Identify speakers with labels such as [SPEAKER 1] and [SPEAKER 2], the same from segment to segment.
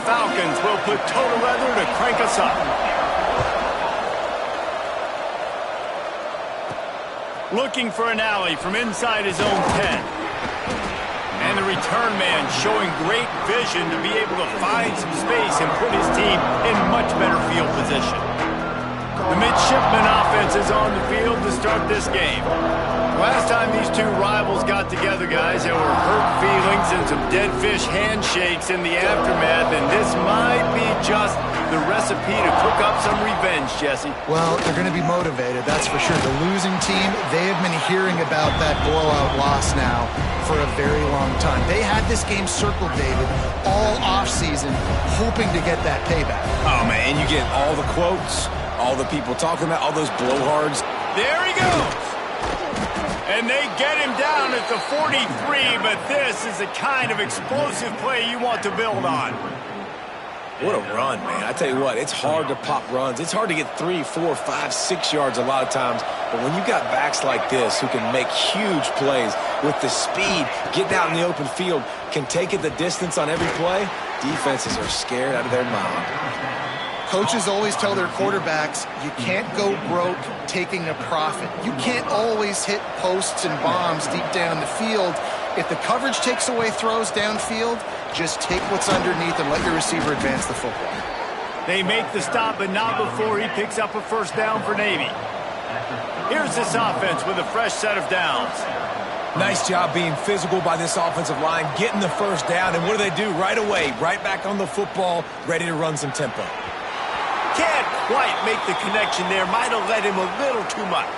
[SPEAKER 1] Falcons will put total leather to crank us up. Looking for an alley from inside his own 10. And the return man showing great vision to be able to find some space and put his team in much better field position. The midshipman offense is on the field to start this game. Last time these two rivals got together, guys, there were hurt feelings and some dead fish handshakes in the aftermath, and this might be just the recipe to cook up some revenge, Jesse.
[SPEAKER 2] Well, they're going to be motivated, that's for sure. The losing team, they have been hearing about that blowout loss now for a very long time. They had this game circled, David, all offseason, hoping to get that payback.
[SPEAKER 3] Oh, man, you get all the quotes, all the people talking about, all those blowhards.
[SPEAKER 1] There he goes. And they get him down at the 43, but this is the kind of explosive play you want to build on.
[SPEAKER 3] What a run, man. I tell you what, it's hard to pop runs. It's hard to get 3, 4, 5, 6 yards a lot of times. But when you've got backs like this who can make huge plays with the speed, getting out in the open field, can take it the distance on every play, defenses are scared out of their mind.
[SPEAKER 2] Coaches always tell their quarterbacks, you can't go broke taking a profit. You can't always hit posts and bombs deep down the field. If the coverage takes away throws downfield, just take what's underneath and let your receiver advance the football.
[SPEAKER 1] They make the stop, but not before he picks up a first down for Navy. Here's this offense with a fresh set of downs.
[SPEAKER 3] Nice job being physical by this offensive line, getting the first down, and what do? Right away, right back on the football, ready to run some tempo.
[SPEAKER 1] Can't quite make the connection there. Might have led him a little too much.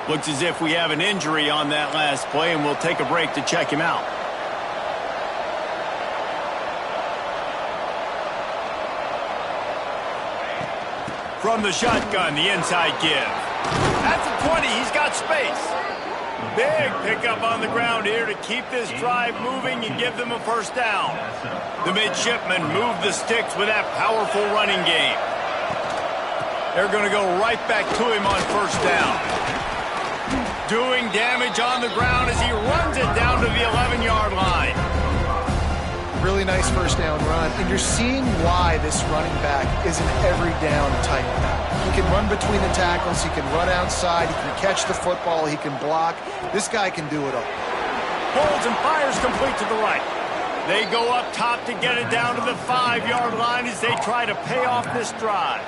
[SPEAKER 1] Looks as if we have an injury on that last play, and we'll take a break to check him out. From the shotgun, the inside give. At the 20, he's got space. Big pickup on the ground here to keep this drive moving and give them a first down. The midshipmen move the sticks with that powerful running game. They're going to go right back to him on first down. Doing damage on the ground as he runs it down to the 11-yard line.
[SPEAKER 2] Really nice first down run, and you're seeing why this running back is an every down type back. He can run between the tackles, he can run outside, he can catch the football, he can block. This guy can do it all.
[SPEAKER 1] Holds and fires complete to the right. They go up top to get it down to the 5-yard line as they try to pay off this drive.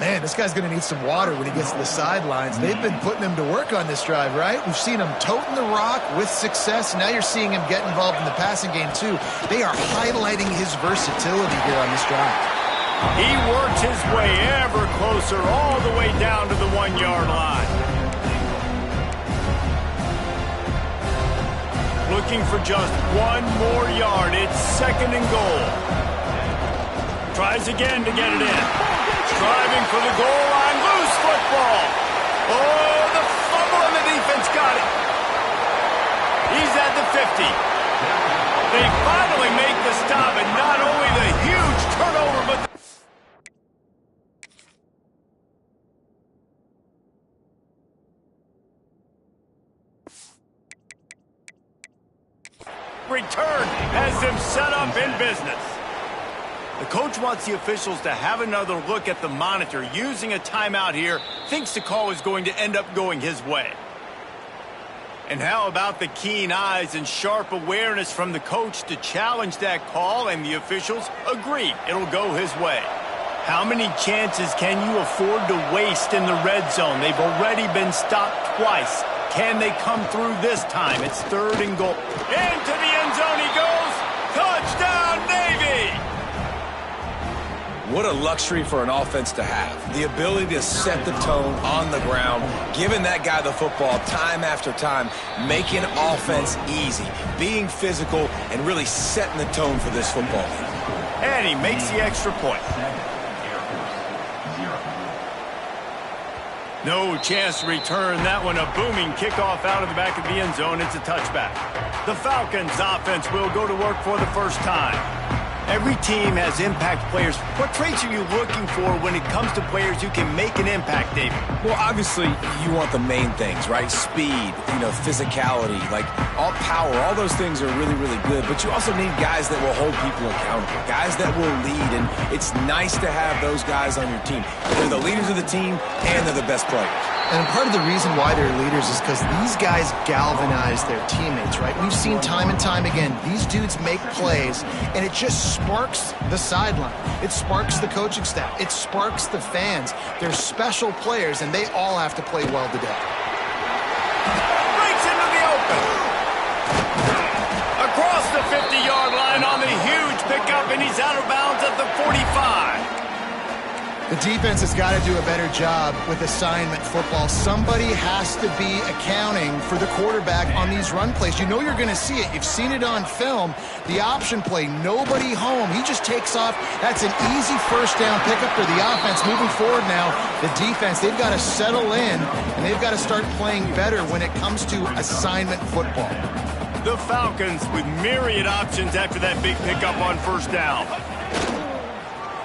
[SPEAKER 2] Man, this guy's going to need some water when he gets to the sidelines. They've been putting him to work on this drive, right? We've seen him toting the rock with success. Now you're seeing him get involved in the passing game, too. They are highlighting his versatility here on this drive.
[SPEAKER 1] He works his way ever closer all the way down to the 1-yard line. Looking for just one more yard. It's second and goal. Tries again to get it in. Striving for the goal line. Loose football. Oh, the fumble and the defense got it. He's at the 50. They finally make the stop, and not only the huge turnover, but return has them set up in business. The coach wants the officials to have another look at the monitor. Using a timeout here, thinks the call is going to end up going his way. And how about the keen eyes and sharp awareness from the coach to challenge that call, and the officials agree it'll go his way. How many chances can you afford to waste in the red zone? They've already been stopped twice. Can they come through this time? It's third and goal. Into the end zone he goes. Touchdown, Navy!
[SPEAKER 3] What a luxury for an offense to have. The ability to set the tone on the ground, giving that guy the football time after time, making offense easy, being physical, and really setting the tone for this football game.
[SPEAKER 1] And he makes the extra point. No chance to return that one. A booming kickoff out of the back of the end zone. It's a touchback. The Falcons offense will go to work for the first time. Every team has impact players. What traits are you looking for when it comes to players who can make an impact, David?
[SPEAKER 3] Well, obviously, you want the main things, right? Speed, physicality, like all power, all those things are really, really good. But you also need guys that will hold people accountable, guys that will lead. And it's nice to have those guys on your team. They're the leaders of the team, and they're the best players.
[SPEAKER 2] And part of the reason why they're leaders is because these guys galvanize their teammates, right? We've seen time and time again, these dudes make plays, and it just sparks the sideline. It sparks the coaching staff. It sparks the fans. They're special players, and they all have to play well today.
[SPEAKER 1] Breaks into the open. Across the 50-yard line on the huge pickup, and he's out of bounds at the 45.
[SPEAKER 2] The defense has got to do a better job with assignment football. Somebody has to be accounting for the quarterback on these run plays. You know you're going to see it. You've seen it on film. The option play, nobody home. He just takes off. That's an easy first down pickup for the offense. Moving forward now, the defense, they've got to settle in, and they've got to start playing better when it comes to assignment football.
[SPEAKER 1] The Falcons with myriad options after that big pickup on first down.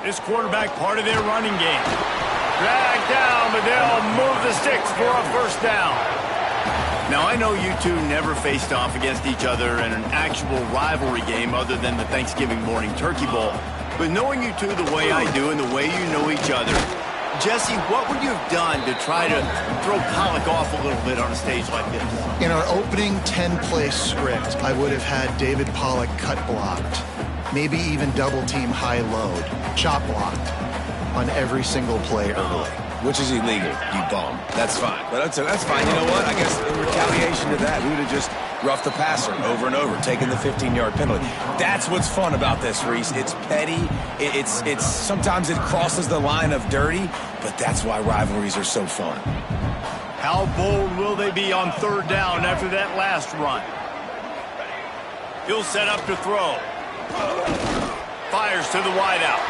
[SPEAKER 1] This quarterback part of their running game. Dragged down, but they'll move the sticks for a first down. Now, I know you two never faced off against each other in an actual rivalry game other than the Thanksgiving morning turkey bowl. But knowing you two the way I do and the way you know each other, Jesse, what would you have done to try to throw Pollock off a little bit on a stage like this?
[SPEAKER 2] In our opening 10-play script, I would have had David Pollock cut blocked. Maybe even double-team high load, chop blocked on every single play early.
[SPEAKER 3] Which is illegal, you bum. That's fine. But that's fine. You know what? I guess in retaliation to that, we would have just roughed the passer over and over, taking the 15-yard penalty. That's what's fun about this, Reese. It's petty. It's sometimes it crosses the line of dirty, but that's why rivalries are so fun.
[SPEAKER 1] How bold will they be on third down after that last run? He'll set up to throw. Fires to the wideout.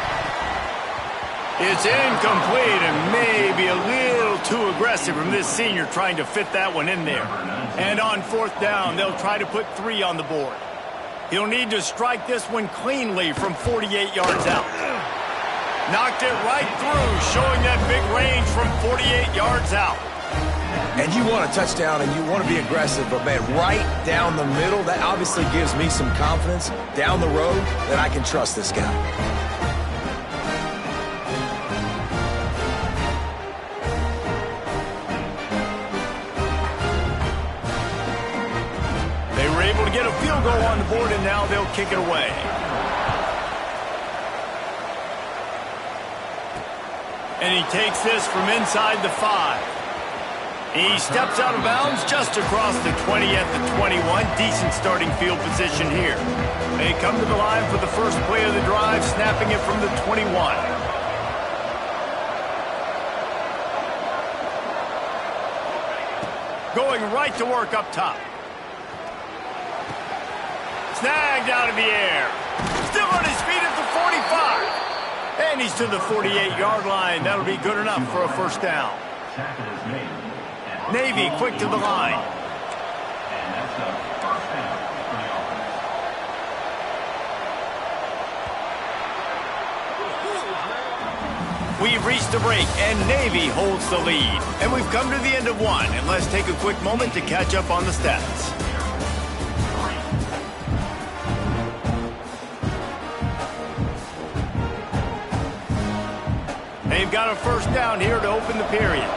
[SPEAKER 1] It's incomplete and maybe a little too aggressive from this senior trying to fit that one in there. And on fourth down, they'll try to put 3 on the board. He'll need to strike this one cleanly from 48 yards out. Knocked it right through, showing that big range from 48 yards out.
[SPEAKER 3] And you want a touchdown and you want to be aggressive, but man, right down the middle, that obviously gives me some confidence down the road that I can trust this guy.
[SPEAKER 1] They were able to get a field goal on the board, and now they'll kick it away. And he takes this from inside the 5. He steps out of bounds just across the 20 at the 21. Decent starting field position here. They come to the line for the first play of the drive, snapping it from the 21. Going right to work up top. Snagged out of the air. Still on his feet at the 45. And he's to the 48-yard line. That'll be good enough for a first down. Navy quick to the line. We've reached the break, and Navy holds the lead. And we've come to the end of one, and let's take a quick moment to catch up on the stats. They've got a first down here to open the period.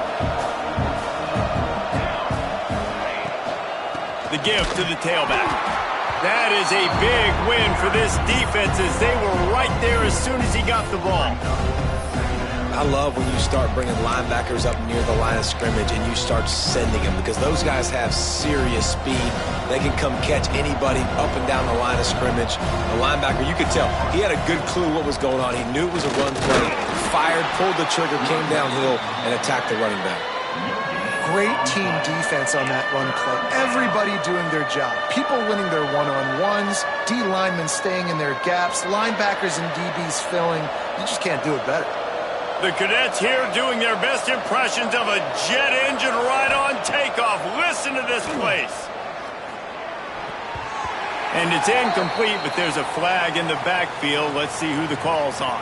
[SPEAKER 1] The give to the tailback. That is a big win for this defense as they were right there as soon as he got the ball.
[SPEAKER 3] I love when you start bringing linebackers up near the line of scrimmage and you start sending them because those guys have serious speed. They can come catch anybody up and down the line of scrimmage. The linebacker, you could tell, he had a good clue what was going on. He knew it was a run play, fired, pulled the trigger, came downhill, and attacked the running back.
[SPEAKER 2] Great team defense on that run play. Everybody doing their job. People winning their one-on-ones, D linemen staying in their gaps, linebackers and DBs filling. You just can't do it better.
[SPEAKER 1] The cadets here doing their best impressions of a jet engine right on takeoff. Listen to this place. And it's incomplete, but there's a flag in the backfield. Let's see who the call's on.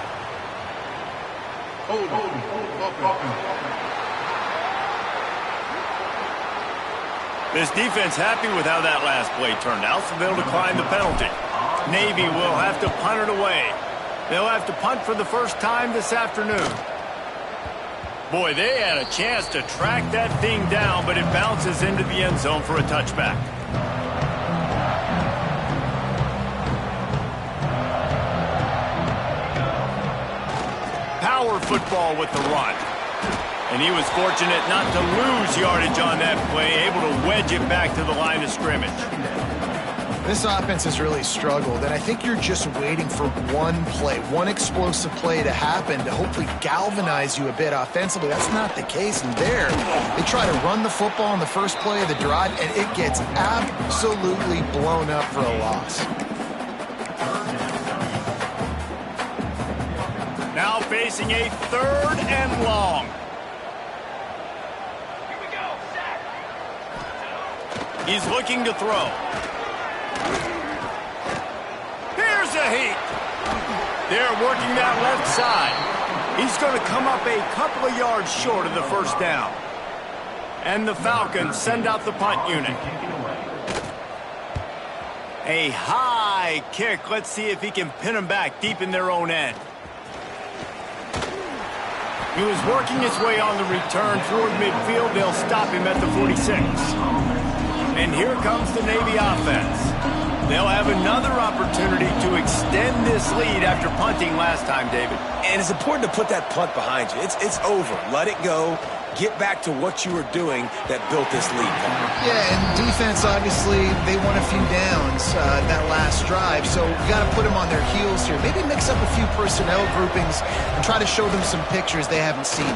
[SPEAKER 1] This defense happy with how that last play turned out, so they'll decline the penalty. Navy will have to punt it away. They'll have to punt for the first time this afternoon. Boy, they had a chance to track that thing down, but it bounces into the end zone for a touchback. Power football with the run. And he was fortunate not to lose yardage on that play, able to wedge it back to the line of scrimmage.
[SPEAKER 2] This offense has really struggled, and I think you're just waiting for one play, one explosive play to happen to hopefully galvanize you a bit offensively. That's not the case, and there, they try to run the football in the first play of the drive, and it gets absolutely blown up for a loss.
[SPEAKER 1] Now facing a 3rd and long. He's looking to throw. Here's a heat. They're working that left side. He's going to come up a couple of yards short of the first down. And the Falcons send out the punt unit. A high kick. Let's see if he can pin them back deep in their own end. He was working his way on the return toward midfield. They'll stop him at the 46. And here comes the Navy offense. They'll have another opportunity to extend this lead after punting last time, David.
[SPEAKER 3] And it's important to put that punt behind you. It's over. Let it go. Get back to what you were doing that built this lead.
[SPEAKER 2] Yeah, and defense, obviously, they won a few downs that last drive, so you got to put them on their heels here. Maybe mix up a few personnel groupings and try to show them some pictures they haven't seen.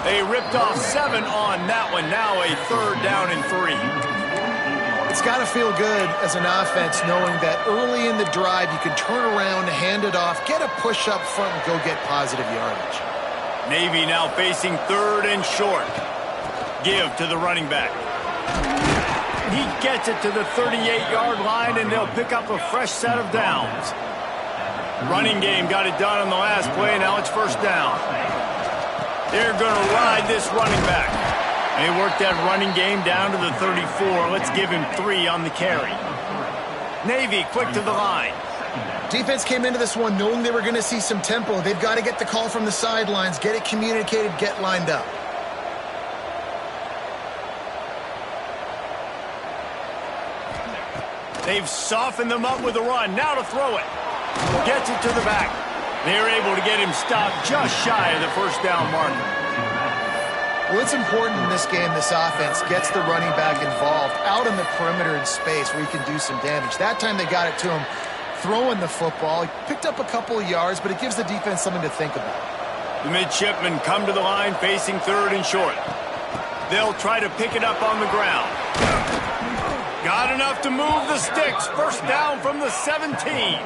[SPEAKER 1] They ripped off 7 on that one. Now a 3rd down and 3.
[SPEAKER 2] It's got to feel good as an offense knowing that early in the drive you can turn around, hand it off, get a push up front, and go get positive yardage.
[SPEAKER 1] Navy now facing 3rd and short. Give to the running back. He gets it to the 38-yard line, and they'll pick up a fresh set of downs. Running game got it done on the last play, now it's 1st down. They're going to ride this running back. They work that running game down to the 34. Let's give him 3 on the carry. Navy quick to the line.
[SPEAKER 2] Defense came into this one knowing they were going to see some tempo. They've got to get the call from the sidelines, get it communicated, get lined up.
[SPEAKER 1] They've softened them up with a run. Now to throw it. Gets it to the back. They're able to get him stopped just shy of the 1st down marker.
[SPEAKER 2] Well, it's important in this game, this offense gets the running back involved out in the perimeter in space where he can do some damage. That time they got it to him throwing the football. He picked up a couple of yards, but it gives the defense something to think about.
[SPEAKER 1] The midshipmen come to the line facing 3rd and short. They'll try to pick it up on the ground. Got enough to move the sticks. 1st down from the 17.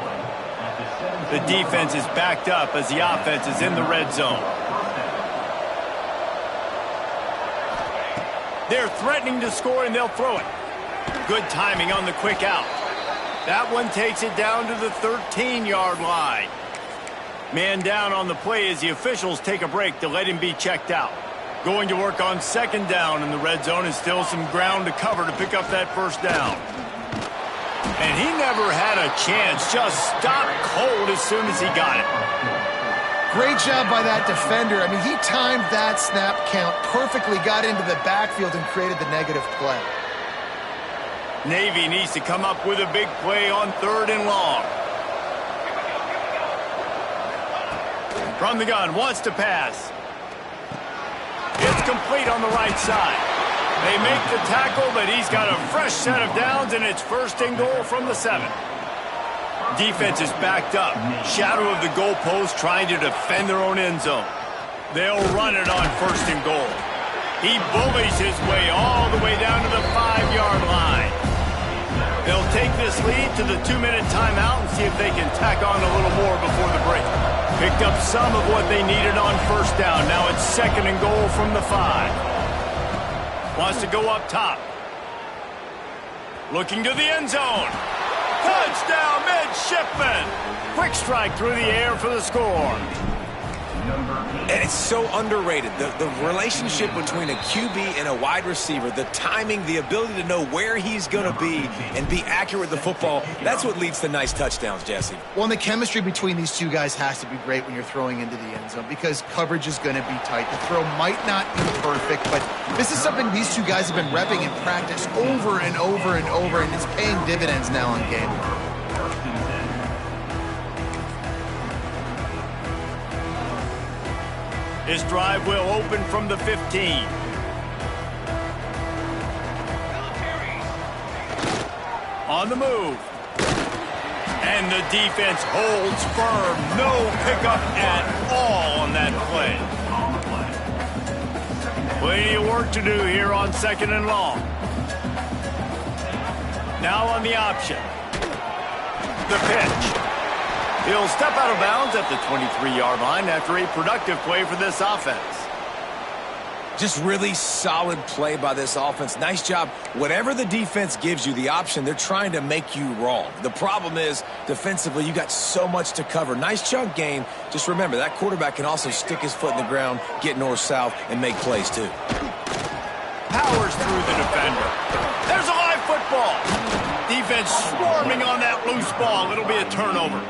[SPEAKER 1] The defense is backed up as the offense is in the red zone. They're threatening to score, and they'll throw it. Good timing on the quick out. That one takes it down to the 13-yard line. Man down on the play as the officials take a break to let him be checked out. Going to work on 2nd down in the red zone, and still some ground to cover to pick up that 1st down. And he never had a chance, just stopped cold as soon as he got it.
[SPEAKER 2] Great job by that defender. I mean, he timed that snap count perfectly, got into the backfield and created the negative play.
[SPEAKER 1] Navy needs to come up with a big play on 3rd and long. From the gun, wants to pass. It's complete on the right side. They make the tackle, but he's got a fresh set of downs, and it's 1st and goal from the 7. Defense is backed up. Shadow of the goalpost trying to defend their own end zone. They'll run it on 1st and goal. He bullies his way all the way down to the 5-yard line. They'll take this lead to the 2-minute timeout and see if they can tack on a little more before the break. Picked up some of what they needed on 1st down. Now it's 2nd and goal from the 5. Wants to go up top. Looking to the end zone. Touchdown, midshipman! Quick strike through the air for the score.
[SPEAKER 3] And it's so underrated. The relationship between a QB and a wide receiver, the timing, the ability to know where he's going to be and be accurate with the football, that's what leads to nice touchdowns, Jesse.
[SPEAKER 2] Well, and the chemistry between these two guys has to be great when you're throwing into the end zone because coverage is going to be tight. The throw might not be perfect, but this is something these two guys have been repping in practice over and over and over, and it's paying dividends now on game.
[SPEAKER 1] His drive will open from the 15. On the move. And the defense holds firm. No pickup at all on that play. Plenty of work to do here on 2nd and long. Now on the option. The pitch. He'll step out of bounds at the 23-yard line after a productive play for this offense.
[SPEAKER 3] Just really solid play by this offense. Nice job. Whatever the defense gives you the option, they're trying to make you wrong. The problem is, defensively, you got so much to cover. Nice chunk gain. Just remember, that quarterback can also stick his foot in the ground, get north-south, and make plays too.
[SPEAKER 1] Powers through the defender. There's a live football. Defense swarming on that loose ball. It'll be a turnover.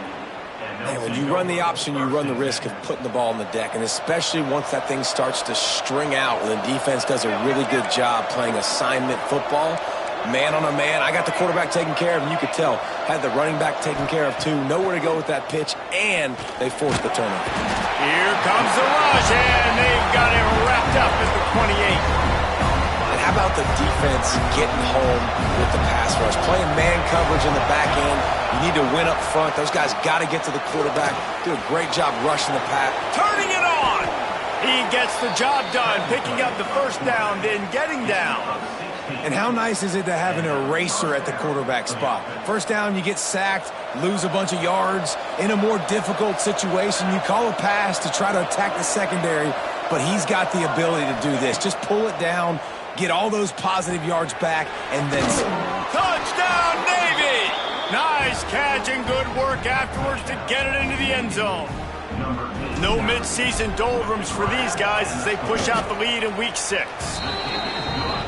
[SPEAKER 3] And when you run the option, you run the risk of putting the ball on the deck, and especially once that thing starts to string out, when the defense does a really good job playing assignment football, man on a man. I got the quarterback taken care of, and you could tell, had the running back taken care of too. Nowhere to go with that pitch, and they forced the turnover.
[SPEAKER 1] Here comes the rush, and they've got it wrapped up at the 28.
[SPEAKER 3] And how about the defense getting home with the pass rush? Playing man coverage in the back end. You need to win up front. Those guys got to get to the quarterback. Do a great job rushing the pass.
[SPEAKER 1] Turning it on. He gets the job done, picking up the first down, then getting down.
[SPEAKER 3] And how nice is it to have an eraser at the quarterback spot? First down, you get sacked, lose a bunch of yards. In a more difficult situation, you call a pass to try to attack the secondary, but he's got the ability to do this. Just pull it down, get all those positive yards back, and then some.
[SPEAKER 1] Touchdown, Navy! Nice catch and good work afterwards to get it into the end zone. No midseason doldrums for these guys as they push out the lead in Week 6.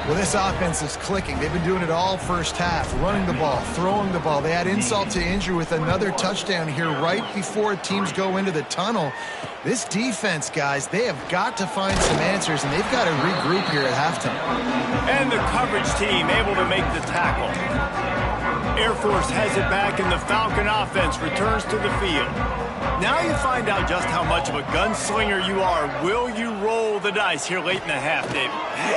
[SPEAKER 2] Well, this offense is clicking. They've been doing it all first half, running the ball, throwing the ball. They had insult to injury with another touchdown here right before teams go into the tunnel. This defense, guys, they have got to find some answers, and they've got to regroup here at halftime.
[SPEAKER 1] And the coverage team able to make the tackle. Air Force has it back, and the Falcon offense returns to the field. Now you find out just how much of a gunslinger you are. Will you roll the dice here late in the half, David?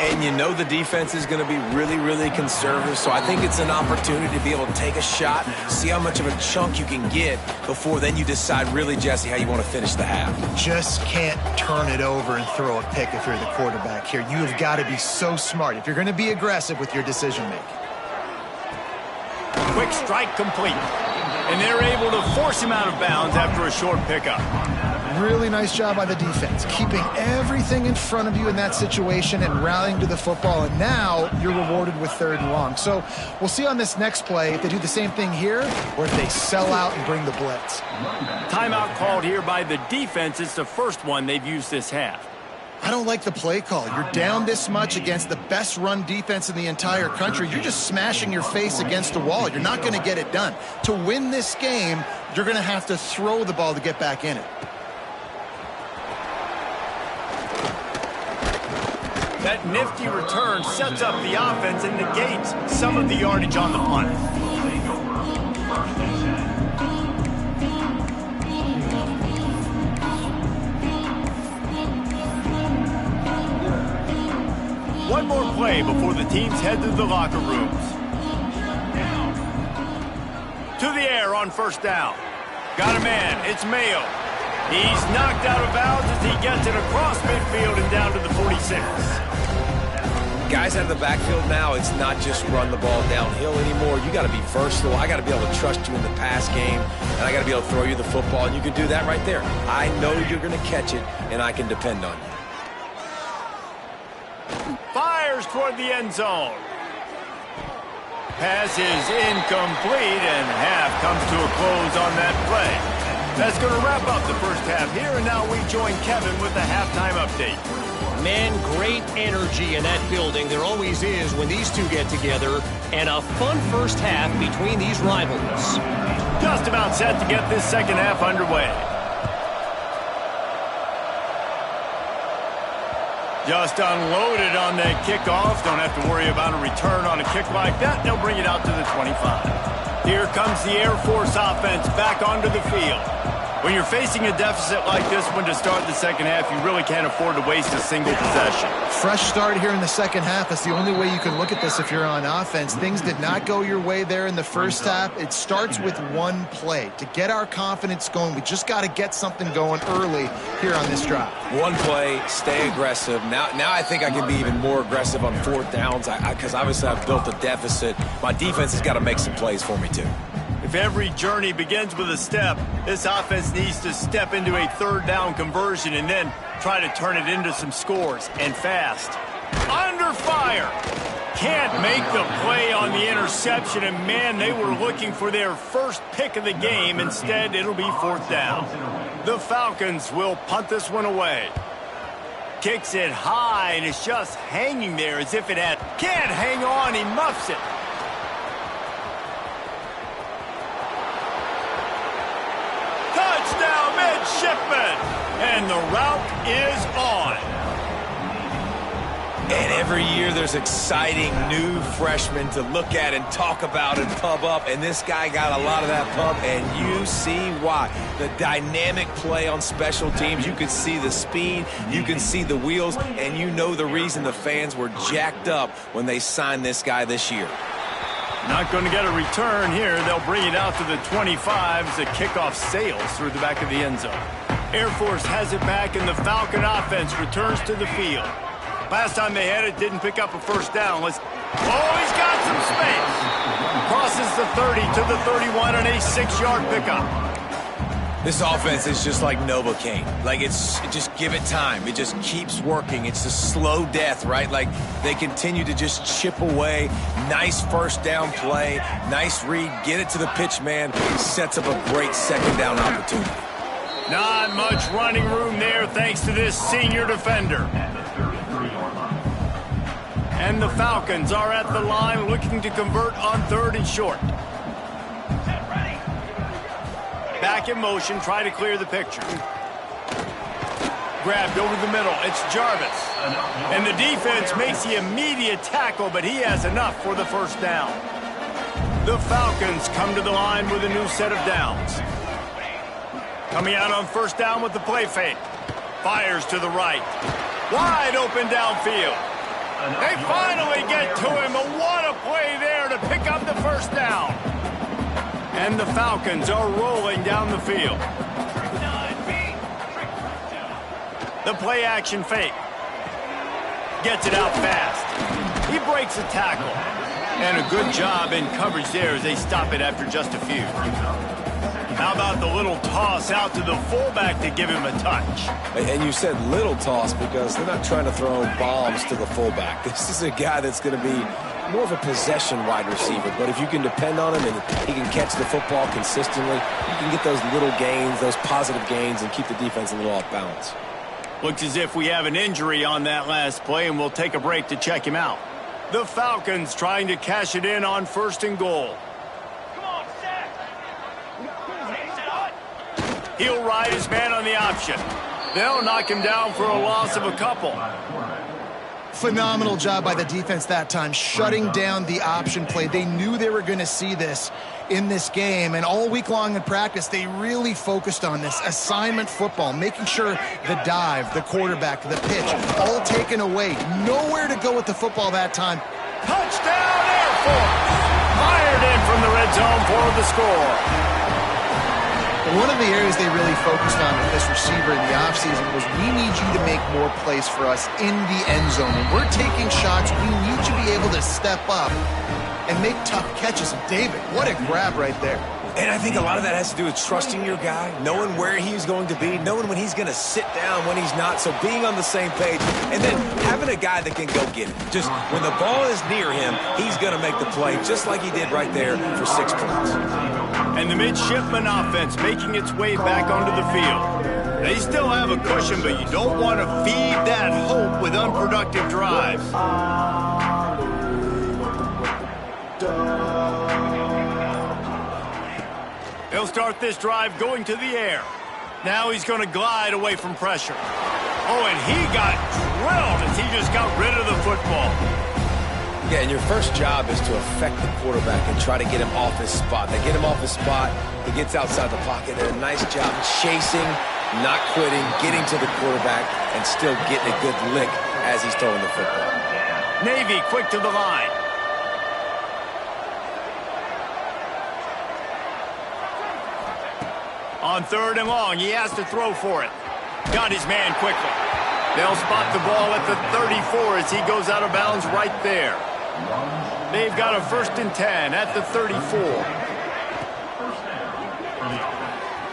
[SPEAKER 3] And you know the defense is going to be really, really conservative, so I think it's an opportunity to be able to take a shot, see how much of a chunk you can get before then you decide really, Jesse, how you want to finish the half.
[SPEAKER 2] Just can't turn it over and throw a pick if you're the quarterback here. You have got to be so smart if you're going to be aggressive with your decision-making.
[SPEAKER 1] Quick strike complete. And they're able to force him out of bounds after a short pickup.
[SPEAKER 2] Really nice job by the defense, keeping everything in front of you in that situation and rallying to the football. And now you're rewarded with 3rd and long. So we'll see on this next play if they do the same thing here or if they sell out and bring the blitz.
[SPEAKER 1] Timeout called here by the defense. It's the first one they've used this half.
[SPEAKER 2] I don't like the play call. You're down this much against the best run defense in the entire country. You're just smashing your face against the wall. You're not going to get it done. To win this game, you're going to have to throw the ball to get back in it.
[SPEAKER 1] That nifty return sets up the offense and negates some of the yardage on the punt. One more play before the teams head to the locker rooms. To the air on first down. Got a man. It's Mayo. He's knocked out of bounds as he gets it across midfield and down to the 46.
[SPEAKER 3] Guys out of the backfield now, it's not just run the ball downhill anymore. You got to be versatile. I got to be able to trust you in the pass game, and I got to be able to throw you the football, and you can do that right there. I know you're going to catch it, and I can depend on you.
[SPEAKER 1] Fires toward the end zone. Pass is incomplete, and half comes to a close on that play. That's going to wrap up the first half here, and now we join Kevin with the halftime update.
[SPEAKER 4] Man, great energy in that building. There always is when these two get together, and a fun first half between these rivals.
[SPEAKER 1] Just about set to get this second half underway. Just unloaded on that kickoff. Don't have to worry about a return on a kick like that. They'll bring it out to the 25. Here comes the Air Force offense back onto the field. When you're facing a deficit like this one to start the second half, you really can't afford to waste a single possession.
[SPEAKER 2] Fresh start here in the second half. That's the only way you can look at this if you're on offense. Things did not go your way there in the first half. It starts with one play. To get our confidence going, we just got to get something going early here on this drive.
[SPEAKER 3] One play, stay aggressive. Now I think I can be even more aggressive on fourth downs because obviously I've built a deficit. My defense has got to make some plays for me too.
[SPEAKER 1] If every journey begins with a step, this offense needs to step into a third down conversion and then try to turn it into some scores, and fast. Under fire. Can't make the play on the interception, and man, they were looking for their first pick of the game. Instead, it'll be fourth down. The Falcons will punt this one away. Kicks it high, and it's just hanging there as if it had. Can't hang on, he muffs it. Touchdown, midshipman! And the route is on.
[SPEAKER 3] And every year there's exciting new freshmen to look at and talk about and pump up. And this guy got a lot of that pump, and you see why. The dynamic play on special teams. You can see the speed, you can see the wheels, and you know the reason the fans were jacked up when they signed this guy this year.
[SPEAKER 1] Not going to get a return here. They'll bring it out to the 25 as the kickoff sails through the back of the end zone. Air Force has it back, and the Falcon offense returns to the field. Last time they had it, didn't pick up a first down. Oh, he's got some space. Crosses the 30 to the 31 on a 6-yard pickup.
[SPEAKER 3] This offense is just like Novocaine. Like, just give it time. It just keeps working. It's a slow death, right? Like, they continue to just chip away. Nice first down play. Nice read. Get it to the pitch man. Sets up a great second down opportunity.
[SPEAKER 1] Not much running room there thanks to this senior defender. And the Falcons are at the line looking to convert on 3rd and short. Back in motion, try to clear the picture. Grabbed over the middle, it's Jarvis. And the defense makes the immediate tackle, but he has enough for the first down. The Falcons come to the line with a new set of downs. Coming out on first down with the play fake. Fires to the right. Wide open downfield. They finally get to him, but what a play there to pick up the first down. And the Falcons are rolling down the field. The play action fake. Gets it out fast. He breaks a tackle. And a good job in coverage there as they stop it after just a few. How about the little toss out to the fullback to give him a touch?
[SPEAKER 3] And you said little toss because they're not trying to throw bombs to the fullback. This is a guy that's going to be more of a possession wide receiver, but if you can depend on him and he can catch the football consistently, you can get those little gains, those positive gains, and keep the defense a little off balance.
[SPEAKER 1] Looks as if we have an injury on that last play, and we'll take a break to check him out. The Falcons trying to cash it in on 1st and goal. He'll ride his man on the option. They'll knock him down for a loss of a couple.
[SPEAKER 2] Phenomenal job by the defense that time, shutting down the option play. They knew they were going to see this in this game, and all week long in practice, they really focused on this assignment football, making sure the dive, the quarterback, the pitch, all taken away. Nowhere to go with the football that time.
[SPEAKER 1] Touchdown, Air Force! Fired in from the red zone for the score.
[SPEAKER 2] One of the areas they really focused on with this receiver in the offseason was we need you to make more plays for us in the end zone. When we're taking shots, we need you to be able to step up and make tough catches. David, what a grab right there.
[SPEAKER 3] And I think a lot of that has to do with trusting your guy, knowing where he's going to be, knowing when he's going to sit down, when he's not, so being on the same page, and then having a guy that can go get it. Just when the ball is near him, he's going to make the play, just like he did right there for 6 points.
[SPEAKER 1] And the midshipman offense making its way back onto the field. They still have a cushion, but you don't want to feed that hope with unproductive drives. He'll start this drive going to the air. Now he's going to glide away from pressure. Oh, and he got drilled as he just got rid of the football.
[SPEAKER 3] Yeah, and your first job is to affect the quarterback and try to get him off his spot. They get him off his spot, he gets outside the pocket. They're a nice job chasing, not quitting, getting to the quarterback, and still getting a good lick as he's throwing the football.
[SPEAKER 1] Navy quick to the line. On 3rd and long, he has to throw for it. Got his man quickly. They'll spot the ball at the 34 as he goes out of bounds right there. They've got a 1st and 10 at the 34.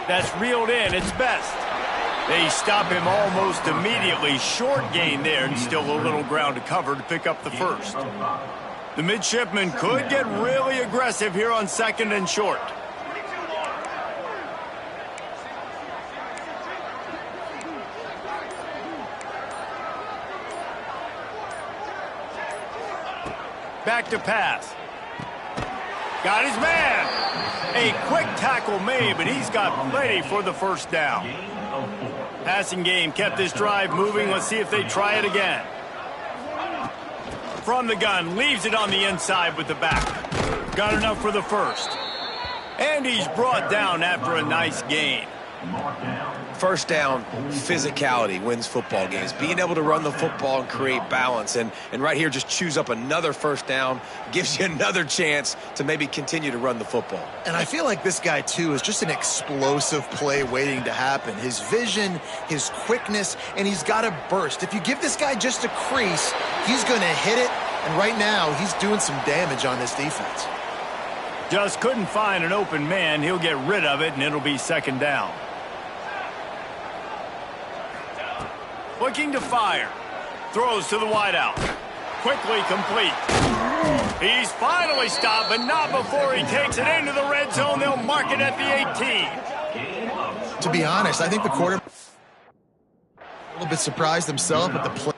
[SPEAKER 1] That's reeled in. It's best. They stop him almost immediately. Short gain there and still a little ground to cover to pick up the 1st. The midshipman could get really aggressive here on 2nd and short. Back to pass. Got his man. A quick tackle made, but he's got plenty for the 1st down. Passing game kept this drive moving. Let's see if they try it again. From the gun, leaves it on the inside with the back. Got enough for the 1st. And he's brought down after a nice gain.
[SPEAKER 3] 1st down, physicality wins football games. Being able to run the football and create balance. And right here, just choose up another 1st down, gives you another chance to maybe continue to run the football.
[SPEAKER 2] And I feel like this guy, too, is just an explosive play waiting to happen. His vision, his quickness, and he's got a burst. If you give this guy just a crease, he's going to hit it. And right now, he's doing some damage on this defense.
[SPEAKER 1] Just couldn't find an open man. He'll get rid of it, and it'll be 2nd down. Looking to fire. Throws to the wideout. Quickly complete. He's finally stopped, but not before he takes it into the red zone. They'll mark it at the 18.
[SPEAKER 2] To be honest, I think the quarterback a little bit surprised himself at the play.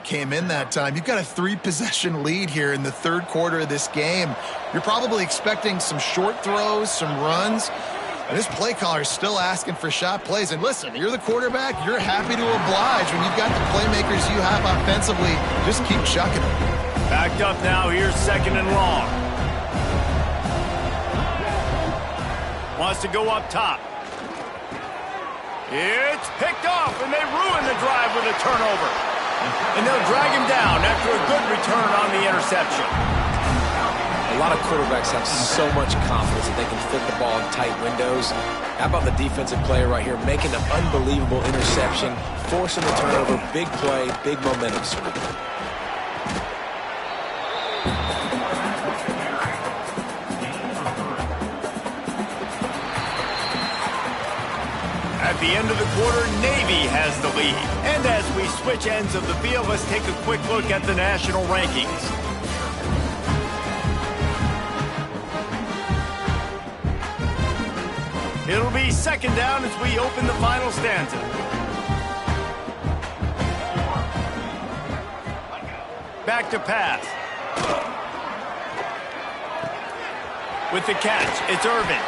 [SPEAKER 2] Came in that time. You've got a 3-possession lead here in the 3rd quarter of this game. You're probably expecting some short throws, some runs, and this play caller is still asking for shot plays. And listen, you're the quarterback. You're happy to oblige when you've got the playmakers you have offensively. Just keep chucking them.
[SPEAKER 1] Backed up now. Here's 2nd and long. Wants to go up top. It's picked off, and they ruin the drive with a turnover. And they'll drag him down after a good return on the interception.
[SPEAKER 3] A lot of quarterbacks have so much confidence that they can fit the ball in tight windows. How about the defensive player right here making an unbelievable interception, forcing the turnover, big play, big momentum swing.
[SPEAKER 1] At the end of the quarter, Navy has the lead. And as we switch ends of the field, let's take a quick look at the national rankings. It'll be 2nd down as we open the final stanza. Back to pass. With the catch, it's Irvin.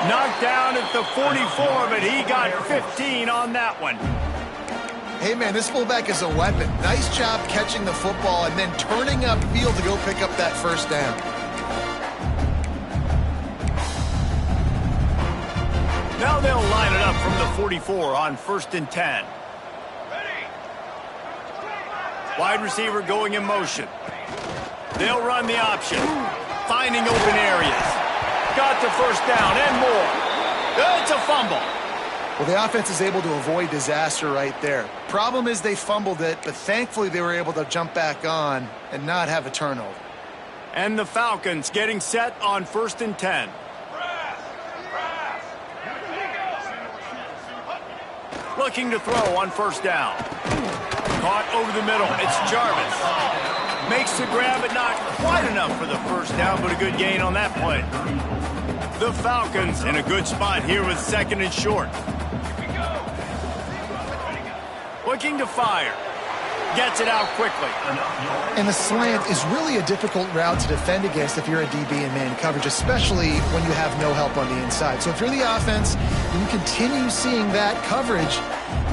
[SPEAKER 1] Knocked down at the 44, but he got 15 on that one.
[SPEAKER 2] Hey, man, this fullback is a weapon. Nice job catching the football and then turning upfield to go pick up that 1st down.
[SPEAKER 1] Now they'll line it up from the 44 on 1st and 10. Wide receiver going in motion. They'll run the option. finding open areas. Got the first down and more. It's a fumble.
[SPEAKER 2] Well, the offense is able to avoid disaster right there. Problem is they fumbled it, but thankfully they were able to jump back on and not have a turnover.
[SPEAKER 1] And the Falcons getting set on 1st and 10. Looking to throw on 1st down. Caught over the middle. It's Jarvis. Makes the grab, but not quite enough for the first down, but a good gain on that play. The Falcons in a good spot here with 2nd and short. Looking to fire. Gets it out quickly.
[SPEAKER 2] And the slant is really a difficult route to defend against if you're a DB in man coverage, especially when you have no help on the inside. So if you're the offense and you continue seeing that coverage,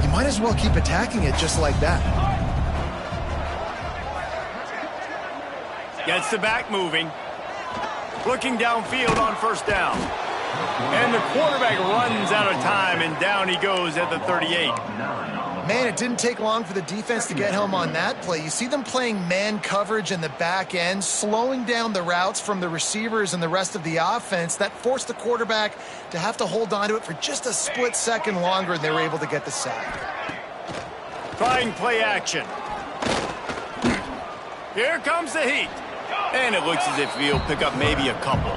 [SPEAKER 2] you might as well keep attacking it just like that.
[SPEAKER 1] Gets the back moving. Looking downfield on 1st down. And the quarterback runs out of time, and down he goes at the 38.
[SPEAKER 2] Man, it didn't take long for the defense to get home on that play. You see them playing man coverage in the back end, slowing down the routes from the receivers and the rest of the offense. That forced the quarterback to have to hold on to it for just a split second longer, and they were able to get the sack.
[SPEAKER 1] Trying play action. Here comes the heat. And it looks as if he'll pick up maybe a couple.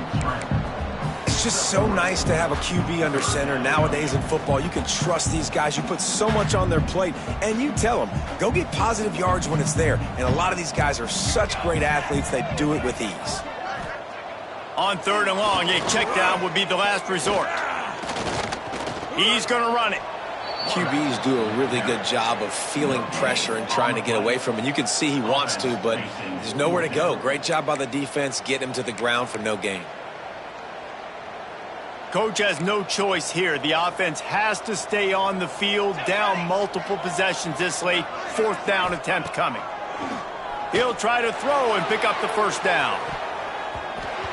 [SPEAKER 3] It's just so nice to have a QB under center. Nowadays in football, you can trust these guys. You put so much on their plate, and you tell them, go get positive yards when it's there. And a lot of these guys are such great athletes, they do it with ease.
[SPEAKER 1] On 3rd and long, a check down would be the last resort. He's going to run it.
[SPEAKER 3] QBs do a really good job of feeling pressure and trying to get away from it. You can see he wants to, but there's nowhere to go. Great job by the defense, getting him to the ground for no gain.
[SPEAKER 1] Coach has no choice here. The offense has to stay on the field, down multiple possessions this late. 4th down attempt coming. He'll try to throw and pick up the first down.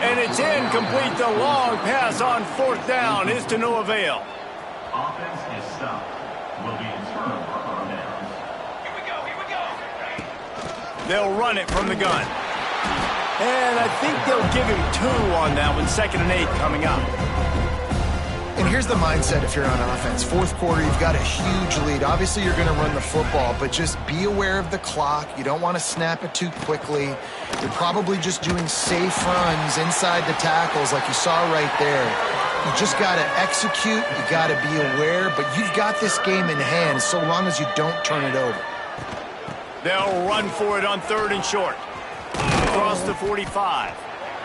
[SPEAKER 1] And it's incomplete. The long pass on 4th down is to no avail.
[SPEAKER 5] Offense is stopped. Will be in turnover on downs. Here we go.
[SPEAKER 1] They'll run it from the gun. And I think they'll give him 2 on that one. 2nd and 8 coming up.
[SPEAKER 2] And here's the mindset if you're on offense. 4th quarter, you've got a huge lead. Obviously, you're going to run the football, but just be aware of the clock. You don't want to snap it too quickly. You're probably just doing safe runs inside the tackles like you saw right there. You just got to execute. You got to be aware, but you've got this game in hand so long as you don't turn it over.
[SPEAKER 1] They'll run for it on 3rd and short. Across the 45.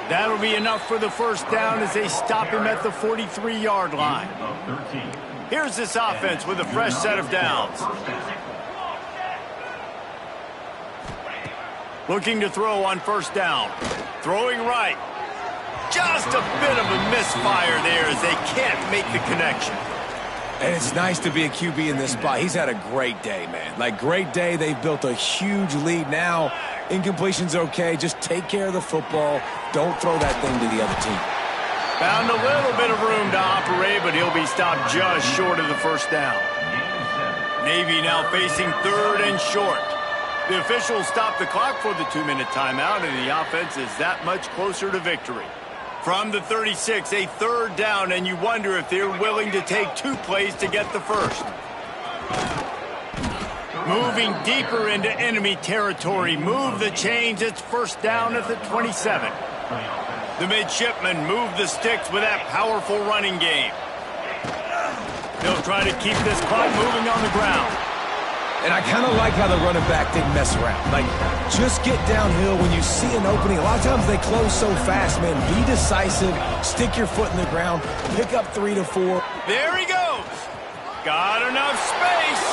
[SPEAKER 1] That'll be enough for the first down as they stop him at the 43-yard line. Here's this offense with a fresh set of downs. Looking to throw on 1st down. Throwing right. Just a bit of a misfire there as they can't make the connection.
[SPEAKER 3] And it's nice to be a QB in this spot. He's had a great day, man. Like, great day. They've built a huge lead now. Incompletion's okay. Just take care of the football. Don't throw that thing to the other team.
[SPEAKER 1] Found a little bit of room to operate, but he'll be stopped just short of the first down. Navy now facing 3rd and short. The officials stop the clock for the 2-minute timeout, and the offense is that much closer to victory. From the 36, a 3rd down, and you wonder if they're willing to take 2 plays to get the first. Moving deeper into enemy territory. Move the chains. It's 1st down at the 27. The midshipmen move the sticks with that powerful running game. They'll try to keep this clock moving on the ground.
[SPEAKER 3] And I kind of like how the running back didn't mess around. Like, just get downhill when you see an opening. A lot of times they close so fast, man. Be decisive. Stick your foot in the ground. Pick up 3 to 4.
[SPEAKER 1] There he goes. Got enough space.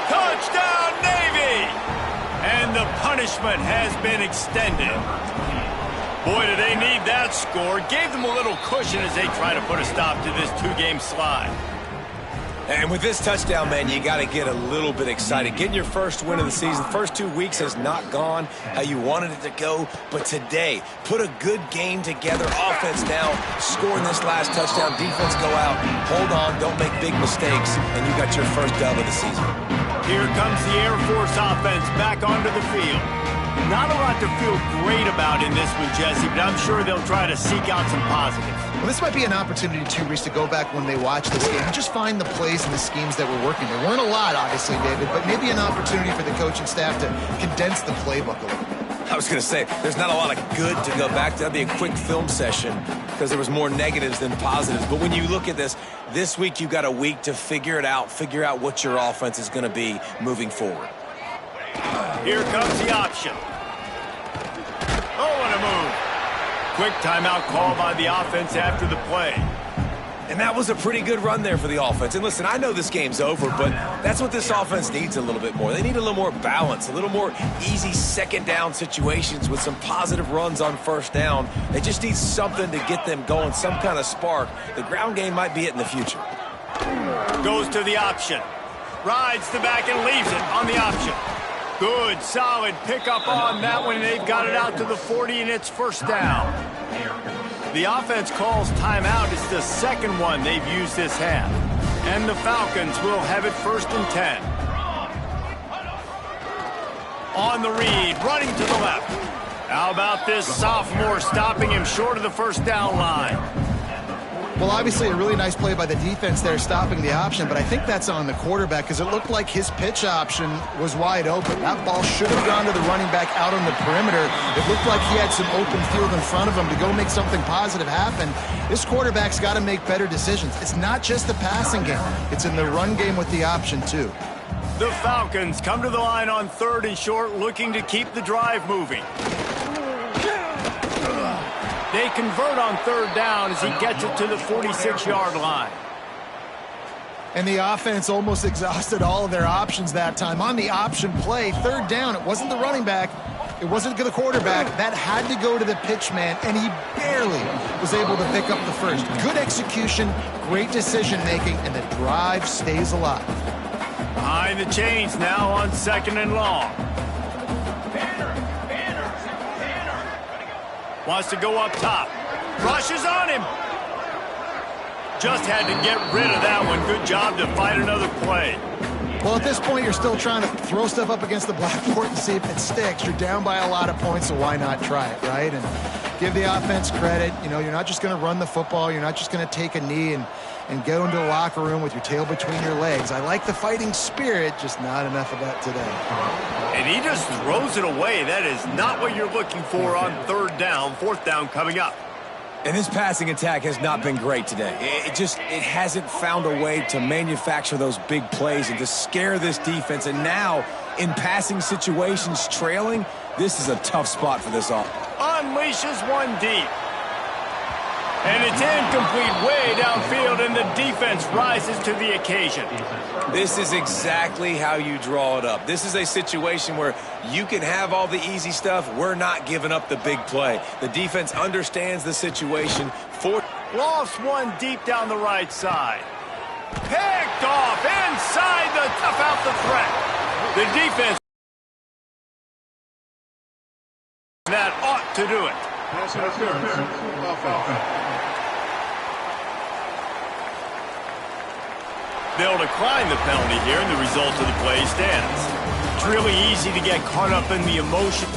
[SPEAKER 1] Touchdown, Navy! And the punishment has been extended. Boy, do they need that score. Gave them a little cushion as they try to put a stop to this 2-game slide.
[SPEAKER 3] And with this touchdown, man, you got to get a little bit excited. Getting your first win of the season. First 2 weeks has not gone how you wanted it to go. But today, put a good game together. Offense now scoring this last touchdown. Defense go out. Hold on. Don't make big mistakes. And you got your first dub of the season.
[SPEAKER 1] Here comes the Air Force offense back onto the field. Not a lot to feel great about in this one, Jesse, but I'm sure they'll try to seek out some positives.
[SPEAKER 2] Well, this might be an opportunity, too, Reese, to go back when they watch this game and just find the plays and the schemes that were working. There weren't a lot, obviously, David, but maybe an opportunity for the coaching staff to condense the playbook a little bit.
[SPEAKER 3] I was going to say, there's not a lot of good to go back to. That'd be a quick film session because there was more negatives than positives. But when you look at this week you've got a week to figure it out, figure out what your offense is going to be moving forward.
[SPEAKER 1] Here comes the option. Oh, what a move. Quick timeout call by the offense after the play.
[SPEAKER 3] And that was a pretty good run there for the offense. And listen, I know this game's over, but that's what this offense needs a little bit more. They need a little more balance, a little more easy second down situations with some positive runs on first down. They just need something to get them going, some kind of spark. The ground game might be it in the future.
[SPEAKER 1] Goes to the option. Rides the back and leaves it on the option. Good, solid pickup on that one. They've got it out to the 40, and it's first down. The offense calls timeout. It's the second one they've used this half. And the Falcons will have it 1st and 10. On the read, running to the left. How about this sophomore stopping him short of the first down line?
[SPEAKER 2] Well, obviously a really nice play by the defense there stopping the option, but I think that's on the quarterback because it looked like his pitch option was wide open. That ball should have gone to the running back out on the perimeter. It looked like he had some open field in front of him to go make something positive happen. This quarterback's got to make better decisions. It's not just the passing game. It's in the run game with the option, too.
[SPEAKER 1] The Falcons come to the line on 3rd and short, looking to keep the drive moving. They convert on 3rd down as he gets it to the 46-yard line.
[SPEAKER 2] And the offense almost exhausted all of their options that time. On the option play, 3rd down, it wasn't the running back, it wasn't the quarterback. That had to go to the pitch man, and he barely was able to pick up the first. Good execution, great decision-making, and the drive stays alive.
[SPEAKER 1] Behind the chains now on 2nd and long. Wants to go up top. Rushes on him. Just had to get rid of that one. Good job to fight another play.
[SPEAKER 2] Well, at this point, you're still trying to throw stuff up against the blackboard and see if it sticks. You're down by a lot of points, so why not try it, right? And give the offense credit. You know, you're not just going to run the football. You're not just going to take a knee and go into the locker room with your tail between your legs. I like the fighting spirit, just not enough of that today.
[SPEAKER 1] And he just throws it away. That is not what you're looking for on 3rd down. 4th down coming up.
[SPEAKER 3] And this passing attack has not been great today. It hasn't found a way to manufacture those big plays and to scare this defense. And now, in passing situations, trailing, this is a tough spot for this offense.
[SPEAKER 1] Unleashes one deep. And it's incomplete way downfield, and the defense rises to the occasion.
[SPEAKER 3] This is exactly how you draw it up. This is a situation where you can have all the easy stuff. We're not giving up the big play. The defense understands the situation.
[SPEAKER 1] Lost one deep down the right side. Picked off inside the tough out the threat. The defense that ought to do it. They'll decline the penalty here, and the result of the play stands. It's really easy to get caught up in the emotion.